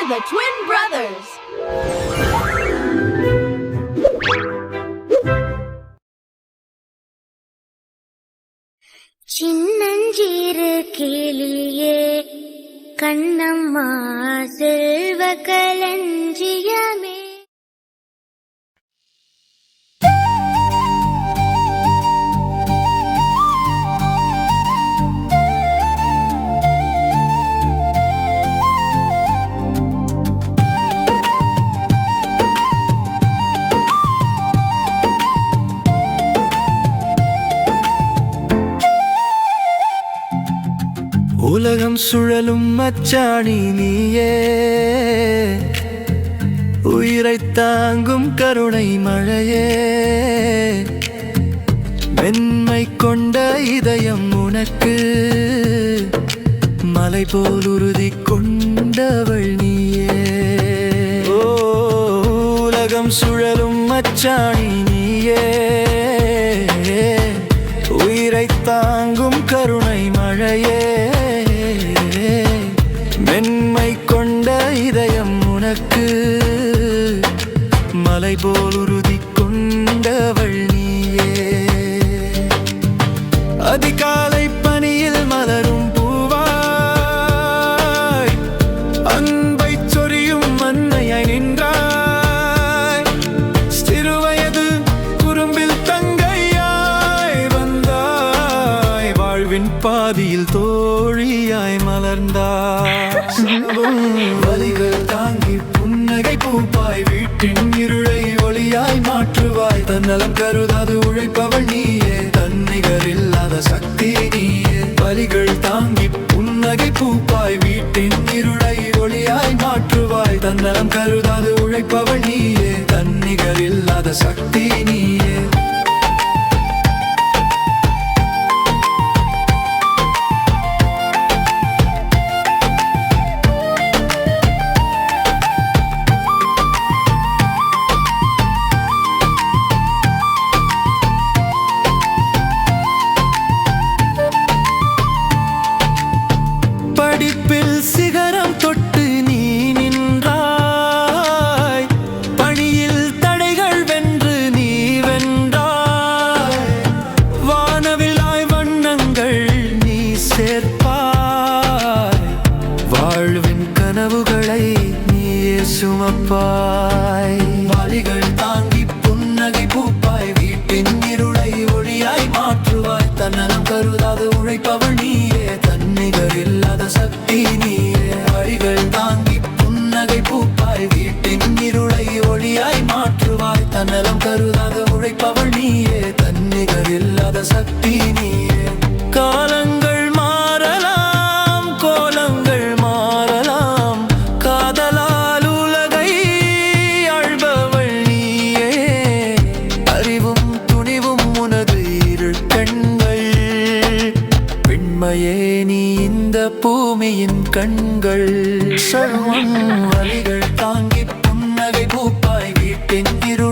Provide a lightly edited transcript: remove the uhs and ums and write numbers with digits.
are the twin brothers. சின்னஞ்சிறு கிளியே கண்ணம்மா செல்வ களஞ்சியமே. உலகம் சுழலும் மச்சாணி நீயே, உயிரை தாங்கும் கருணை மழையே, மென்மை கொண்ட இதயம் உனக்கு, மலை போல் உறுதி கொண்டவள் நீயே. உலகம் சுழலும் மச்சாணி நீயே, உயிரை தாங்கும் கருணை மழையே, மென்மை கொண்ட இதயம் உனக்கு, மலை போல் உறுதி கொண்டவள் நீயே. அதிகாலை பனியில் மலரும் பூவாய், அன்பை சொரியும் மன்னையாய் நின்றாய், சிறுவயது குறும்பில் தங்கையாய் வந்தாய், வாழ்வின் பாதியில் தோழியாய் மலர்ந்தாய். வலிகள் தாங்கி புன்னகை பூப்பாய், வீட்டின் இருளை ஒளியாய் மாற்றுவாய், தன்னலம் கருதாது உழைப்பவள் நீயே, தன்னிகர் இல்லாத சக்தி நீயே. வலிகள் தாங்கி புன்னகை பூப்பாய், வீட்டின் இருளை ஒளியாய் மாற்றுவாய், தன்னலம் கருதாது உழைப்பவள் நீயே, தன்னிகர் இல்லாத சக்தி நீயே. படிப்பில் சிகரம் தொட்டு நீ நின்றாய், பணியில் தடைகள் வென்று நீ வென்றாய், வானவிலாய் வண்ணங்கள் நீ சேர்ப்பாய், வாழ்வின் கனவுகளை நீயே சுமப்பாய். வலிகள் தாங்கி புன்னகை பூப்பாய், வீட்டின் இருளை ஒளியாய் மாற்றுவாய், தன்னலம் கருதாது உழைப்பவள் நீயே, தன்னிகர் இல்லாத சக்தி நீயே. வழிகள் தாங்கி புன்னகை பூப்பாய், வீட்டின் இருளை ஒளியாய் மாற்றுவாய், தன்னலம் கருதாத உழைப்பவள் நீயே, தன்னிகர் இல்லாத சக்தி நீயே. காலங்கள் மாறலாம், கோலங்கள் மாறலாம், காதலால் உலகை ஆள்பவள் நீயே, அறிவும் துணிவும் உனது இரு கண்கள், பெண்மையே நீ இந்த பூமியின் கண்கள். சர்வம் வலிகள் தாங்கி புன்னகை பூப்பாய், வீட்டின் இரு